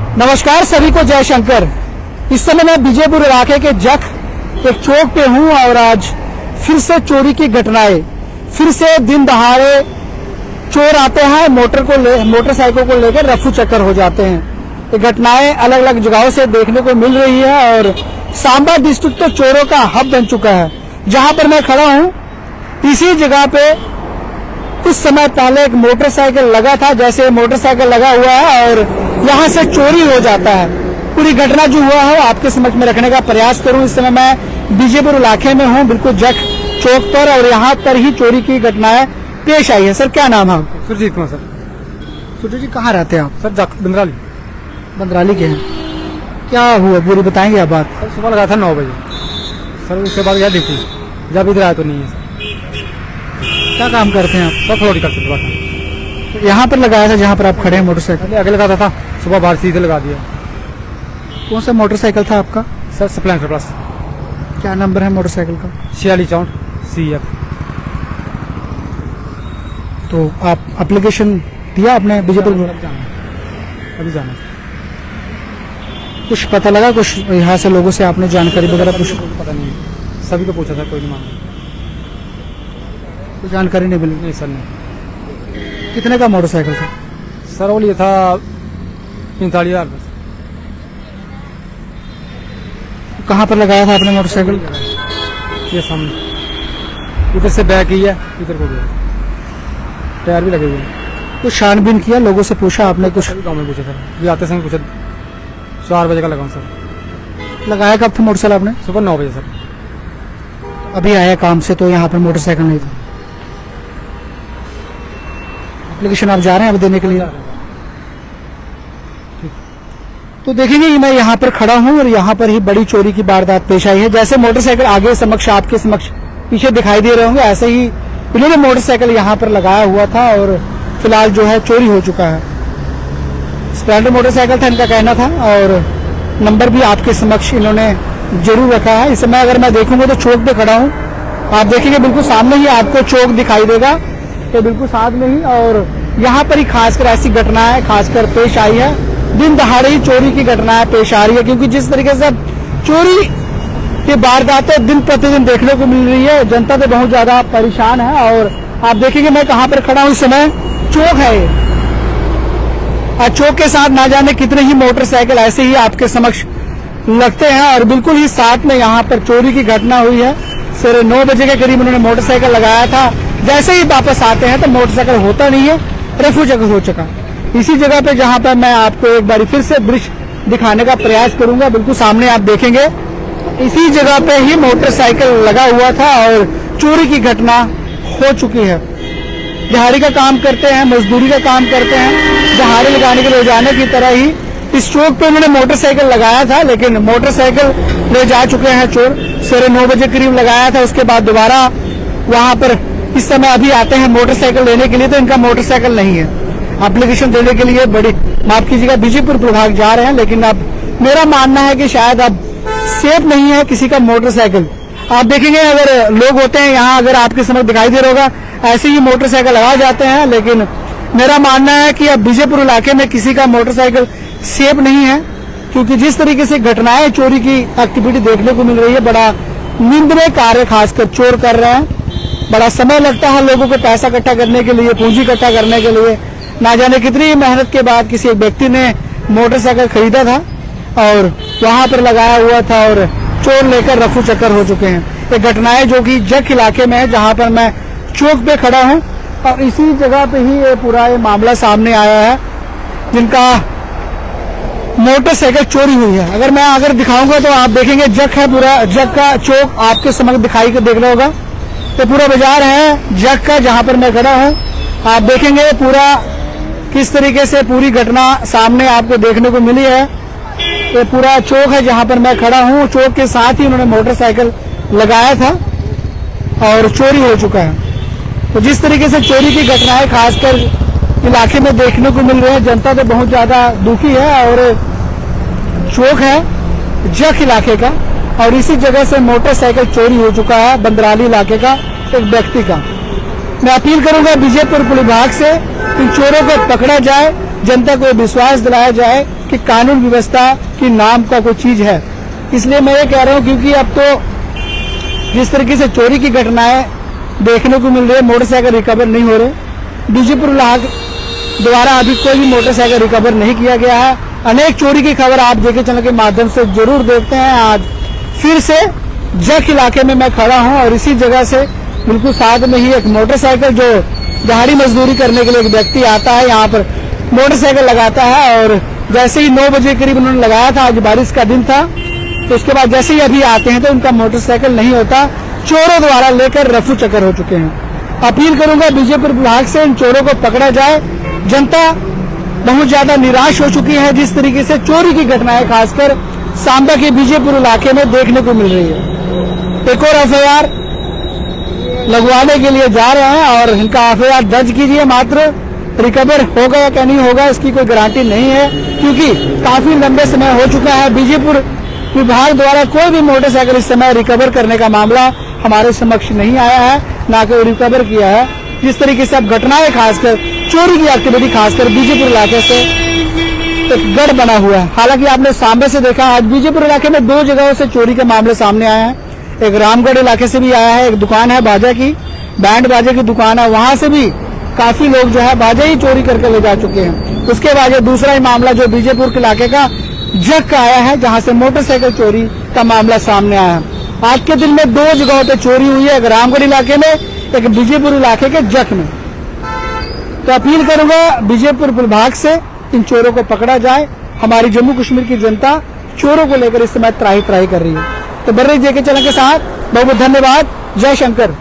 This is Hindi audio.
नमस्कार सभी को, जय शंकर। इस समय मैं बीजेपुर इलाके के जख एक चौक पे हूँ और आज फिर से चोरी की घटनाएं, फिर से दिन दहाड़े चोर आते हैं, मोटरसाइकिल को लेकर रफू चक्कर हो जाते हैं। ये घटनाएं अलग अलग जगहों से देखने को मिल रही है और सांबा डिस्ट्रिक्ट तो चोरों का हब बन चुका है। जहां पर मैं खड़ा हूँ इसी जगह पे कुछ समय पहले एक मोटरसाइकिल लगा था, जैसे मोटरसाइकिल लगा हुआ है और यहाँ से चोरी हो जाता है। पूरी घटना जो हुआ है आपके समक्ष में रखने का प्रयास करूं। इस समय मैं बीजेपुर इलाके में हूं, बिल्कुल जख चौक पर, और यहाँ पर ही चोरी की घटनाएं पेश आई है। सर क्या नाम है आपका? सुरजीत कुमार सर। सुरजीत जी कहाँ रहते हैं आप? सर जख बंदराली। बंदराली के हैं। क्या हुआ पूरी बताएंगे आप बात? सर सुबह लगा था 9 बजे सर, उसके बाद गया ड्यूटी, जब इधर आया तो नहीं है सर। क्या काम करते हैं आप? सर फ्लोटी करते थे। तो यहाँ पर लगाया था जहाँ पर आप खड़े हैं मोटरसाइकिल? पहले आगे लगाता था, सुबह बाहर सीधे लगा दिया। कौन सा मोटरसाइकिल था आपका? Sir Splendor plus. क्या नंबर है मोटरसाइकिल का? 4664 CF। तो आप एप्लीकेशन दिया आपने बीजेपुर में? अभी जाना कुछ पता लगा, कुछ यहाँ से लोगों से आपने जानकारी वगैरह कुछ? पता नहीं, सभी को पूछा था, कोई नहीं माना। कोई जानकारी नहीं मिली? नहीं सर नहीं। कितने का मोटरसाइकिल था? सर वो लिए था 45,000 बस। कहाँ पर लगाया था आपने मोटरसाइकिल? ये सामने इधर से बैक ही है, इधर को गया, टायर भी लगे हुए हैं। कुछ छानबीन किया, लोगों से पूछा आपने कुछ? गाँव में पूछा सर, ये आते समय पूछा। 4 बजे का लगाऊँ सर। लगाया कब था मोटरसाइकिल आपने? सुबह 9 बजे सर। अभी आया काम से तो यहाँ पर मोटरसाइकिल नहीं था। एप्लीकेशन आप जा रहे हैं अब देने के लिए? तो देखेंगे मैं यहाँ पर खड़ा हूँ और यहाँ पर ही बड़ी चोरी की वारदात पेश आई है। जैसे मोटरसाइकिल आगे समक्ष आपके समक्ष पीछे दिखाई दे रहे होंगे, ऐसे ही इन्होंने मोटरसाइकिल यहाँ पर लगाया हुआ था और फिलहाल जो है चोरी हो चुका है। स्प्लेंडर मोटरसाइकिल था इनका कहना था और नंबर भी आपके समक्ष इन्होंने जरूर रखा है। इस समय अगर मैं देखूंगा तो चौक पे खड़ा हूँ, आप देखेंगे बिल्कुल सामने ही आपको चौक दिखाई देगा, तो बिल्कुल साथ में ही। और यहाँ पर ही खासकर ऐसी घटनाएं खासकर पेश आई है, दिन दहाड़े ही चोरी की घटनाएं पेश आ रही है, क्योंकि जिस तरीके से चोरी की वारदातें दिन प्रतिदिन देखने को मिल रही है, जनता तो बहुत ज्यादा परेशान है। और आप देखेंगे मैं कहाँ पर खड़ा हूँ इस समय, चौक है ये, और चौक के साथ ना जाने कितने ही मोटरसाइकिल ऐसे ही आपके समक्ष लगते हैं और बिल्कुल ही साथ में यहाँ पर चोरी की घटना हुई है। 9:30 बजे के करीब उन्होंने मोटरसाइकिल लगाया था, जैसे ही वापस आते हैं तो मोटरसाइकिल होता नहीं है, रफू चक्कर हो चुका। इसी जगह पे जहाँ पर मैं आपको एक बार फिर से दृश्य दिखाने का प्रयास करूंगा, बिल्कुल सामने आप देखेंगे इसी जगह पे ही मोटरसाइकिल लगा हुआ था और चोरी की घटना हो चुकी है। दिहाड़ी का काम करते हैं, मजदूरी का काम करते हैं, दिहाड़ी लगाने के रोजाना की तरह ही इस चौक पे उन्होंने मोटरसाइकिल लगाया था, लेकिन मोटरसाइकिल ले जा चुके हैं चोर। 9:30 बजे करीब लगाया था, उसके बाद दोबारा वहां पर इस समय अभी आते हैं मोटरसाइकिल लेने के लिए, तो इनका मोटरसाइकिल नहीं है। एप्लीकेशन देने के लिए बड़ी माफ कीजिएगा बीजेपुर प्रभाग जा रहे हैं, लेकिन अब मेरा मानना है कि शायद अब सेफ नहीं है किसी का मोटरसाइकिल। आप देखेंगे अगर लोग होते हैं यहाँ, अगर आपके समझ दिखाई दे रहा होगा, ऐसे ही मोटरसाइकिल लगा जाते हैं, लेकिन मेरा मानना है कि अब बीजेपुर इलाके में किसी का मोटरसाइकिल सेफ नहीं है, क्योंकि जिस तरीके से घटनाएं चोरी की एक्टिविटी देखने को मिल रही है, बड़ा निंदनीय कार्य खासकर चोर कर रहे हैं। बड़ा समय लगता है लोगों को पैसा इकट्ठा करने के लिए, पूंजी इकट्ठा करने के लिए। ना जाने कितनी मेहनत के बाद किसी एक व्यक्ति ने मोटरसाइकिल खरीदा था और वहां पर लगाया हुआ था और चोर लेकर रफू चक्कर हो चुके हैं। ये घटनाएं जो कि जख इलाके में है, जहां पर मैं चौक पे खड़ा हूं, और इसी जगह पे ही ये पूरा ये मामला सामने आया है, जिनका मोटरसाइकिल चोरी हुई है। अगर दिखाऊंगा तो आप देखेंगे जख है, पूरा जख का चौक आपके समक्ष दिखाई दे रहा होगा। तो पूरा बाजार है जख का जहां पर मैं खड़ा हूं, आप देखेंगे पूरा किस तरीके से पूरी घटना सामने आपको देखने को मिली है। ये पूरा चौक है जहां पर मैं खड़ा हूं, चौक के साथ ही उन्होंने मोटरसाइकिल लगाया था और चोरी हो चुका है। तो जिस तरीके से चोरी की घटनाएं खासकर इलाके में देखने को मिल रही है, जनता तो बहुत ज्यादा दुखी है। और चौक है जख इलाके का और इसी जगह से मोटरसाइकिल चोरी हो चुका है बंदराली इलाके का एक व्यक्ति का। मैं अपील करूंगा बीजेपुर पुलिस विभाग से कि चोरों को पकड़ा जाए, जनता को विश्वास दिलाया जाए कि कानून व्यवस्था की नाम का कोई चीज है। इसलिए मैं ये कह रहा हूँ, क्योंकि अब तो जिस तरीके से चोरी की घटनाएं देखने को मिल रही है, मोटरसाइकिल रिकवर नहीं हो रहे। डीजीपी विभाग द्वारा अभी कोई भी मोटरसाइकिल रिकवर नहीं किया गया है। अनेक चोरी की खबर आप देखे चैनल के माध्यम से जरूर देखते हैं। आज फिर से जख इलाके में मैं खड़ा हूं और इसी जगह से बिल्कुल साथ में ही एक मोटरसाइकिल, जो दिहाड़ी मजदूरी करने के लिए एक व्यक्ति आता है, यहाँ पर मोटरसाइकिल लगाता है। और जैसे ही 9 बजे करीब उन्होंने लगाया था, आज बारिश का दिन था, तो उसके बाद जैसे ही अभी आते हैं तो उनका मोटरसाइकिल नहीं होता, चोरों द्वारा लेकर रफू चक्कर हो चुके हैं। अपील करूंगा बीजेपी विभाग से, इन चोरों को पकड़ा जाए। जनता बहुत ज्यादा निराश हो चुकी है जिस तरीके से चोरी की घटनाएं खासकर सांबा के बीजेपुर इलाके में देखने को मिल रही है। एक और एफआईआर लगवाने के लिए जा रहे हैं और इनका एफआईआर दर्ज कीजिए। मात्र रिकवर होगा या क्या नहीं होगा इसकी कोई गारंटी नहीं है, क्योंकि काफी लंबे समय हो चुका है। बीजेपुर विभाग द्वारा कोई भी मोटरसाइकिल इस समय रिकवर करने का मामला हमारे समक्ष नहीं आया है, ना कोई रिकवर किया है। जिस तरीके से अब घटनाएं खासकर चोरी की एक्टिविटी खासकर बीजेपुर इलाके से एक गढ़ बना हुआ है। हालांकि आपने सांबे से देखा, आज बीजेपुर इलाके में 2 जगहों से चोरी के मामले सामने आए हैं। एक रामगढ़ इलाके से भी आया है, एक दुकान है बाजा की, बैंड बाजे की दुकान है, वहां से भी काफी लोग जो है बाजा ही चोरी करके ले जा चुके हैं। उसके बाद ये दूसरा ही मामला जो बीजेपुर के इलाके का जख का आया है, जहां से मोटरसाइकिल चोरी का मामला सामने आया है। आज के दिन में 2 जगहों पे चोरी हुई है, एक रामगढ़ इलाके में, एक बीजेपुर इलाके के जख में। तो अपील करूंगा बीजेपुर विभाग से, इन चोरों को पकड़ा जाए। हमारी जम्मू कश्मीर की जनता चोरों को लेकर इस समय त्राही त्राही कर रही है। तो बर्रे जेके चैनल के साथ बहुत बहुत धन्यवाद। जय शंकर।